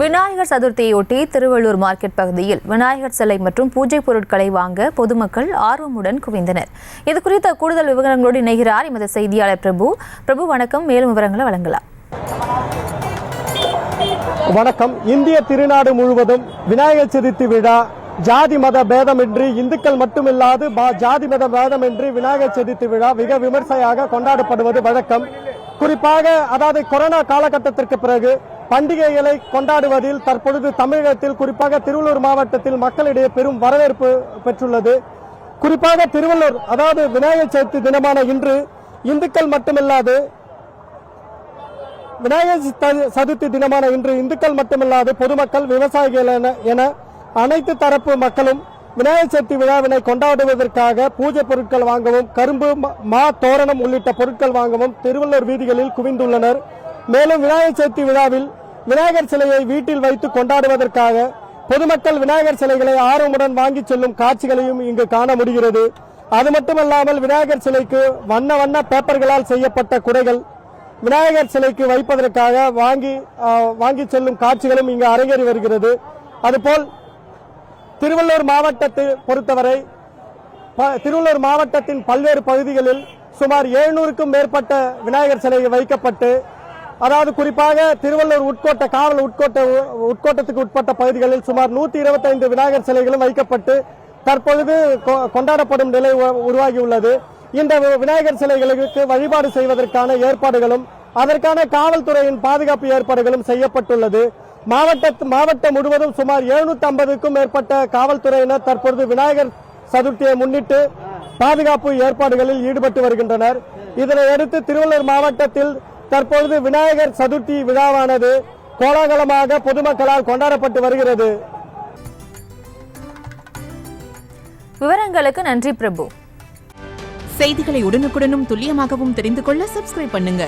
Vinayagar சதுர்த்தியையொட்டி Tiruvallur market பகுதியில் விநாயகர் சிலை மற்றும் பூஜை பொருட்களை வாங்க பொதுமக்கள் ஆர்வமுடன் குவிந்தனர். இதுகுறித்த கூடுதல் விவரங்களோடு இணைகிறார் எமது செய்தியாளர் பிரபு. வணக்கம். மேலும் விவரங்களை வழங்கலாம். வணக்கம். இந்திய திருநாடு முழுவதும் விநாயகர் சதுர்த்தி விழா ஜாதி மத பேதமின்றி, இந்துக்கள் மட்டுமில்லாது ஜாதி மத பேதமின்றி விநாயகர் சதுர்த்தி விழா மிக விமர்சையாக கொண்டாடப்படுவது வழக்கம். குறிப்பாக கொரோனா காலகட்டத்திற்கு பிறகு பண்டிகைகளை கொண்டாடுவதில் தற்பொழுது தமிழகத்தில் குறிப்பாக திருவள்ளூர் மாவட்டத்தில் மக்களிடையே பெரும் வரவேற்பு பெற்றுள்ளது. குறிப்பாக திருவள்ளூர் விநாயகர் சதுர்த்தி தினமான இன்று இந்துக்கள் மட்டுமில்லாது பொதுமக்கள், விவசாயிகள் என அனைத்து தரப்பு மக்களும் விநாயகர் சதுர்த்தி விழாவினை கொண்டாடுவதற்காக பூஜை பொருட்கள் வாங்கவும், கரும்பு, மா தோரணம் உள்ளிட்ட பொருட்கள் வாங்கவும் திருவள்ளூர் வீதிகளில் குவிந்துள்ளனர். மேலும் விநாயகர் சதுர்த்தி விழாவில் விநாயகர் சிலையை வீட்டில் வைத்து கொண்டாடுவதற்காக பொதுமக்கள் விநாயகர் சிலைகளை ஆர்வமுடன் வாங்கி செல்லும் காட்சிகளையும் இங்கு காண முடிகிறது. அது மட்டுமல்லாமல் விநாயகர் சிலைக்கு வண்ண வண்ண பேப்பர்களால் செய்யப்பட்ட குடைகள் விநாயகர் சிலைக்கு வைப்பதற்காக வாங்கி செல்லும் காட்சிகளும் இங்கு அரங்கேறி வருகிறது. அதுபோல் திருவள்ளூர் மாவட்டத்தை பொறுத்தவரை திருவள்ளூர் மாவட்டத்தின் பல்வேறு பகுதிகளில் சுமார் 700க்கும் மேற்பட்ட விநாயகர் சிலை வைக்கப்பட்டு, குறிப்பாக திருவள்ளூர் காவல் உட்கோட்டத்துக்கு உட்பட்ட பகுதிகளில் சுமார் 125 விநாயகர் சிலைகளும் வைக்கப்பட்டு தற்பொழுது கொண்டாடப்படும் நிலை உருவாகியுள்ளது. இந்த விநாயகர் சிலைகளுக்கு வழிபாடு செய்வதற்கான ஏற்பாடுகளும் அதற்கான காவல்துறையின் பாதுகாப்பு ஏற்பாடுகளும் செய்யப்பட்டுள்ளது. மாவட்டம் முழுவதும் சுமார் 750க்கும் மேற்பட்ட காவல்துறையினர் தற்பொழுது விநாயகர் சதுர்த்தியை முன்னிட்டு பாதுகாப்பு ஏற்பாடுகளில் ஈடுபட்டு வருகின்றனர். இதனையடுத்து திருவள்ளூர் மாவட்டத்தில் தற்பொழுது விநாயகர் சதுர்த்தி விழாவானது கோலாகலமாக பொதுமக்களால் கொண்டாடப்பட்டு வருகிறது. விவரங்களுக்கு நன்றி பிரபு. செய்திகளை உடனுக்குடனும் துல்லியமாகவும் தெரிந்து கொள்ள சப்ஸ்கிரைப் பண்ணுங்க.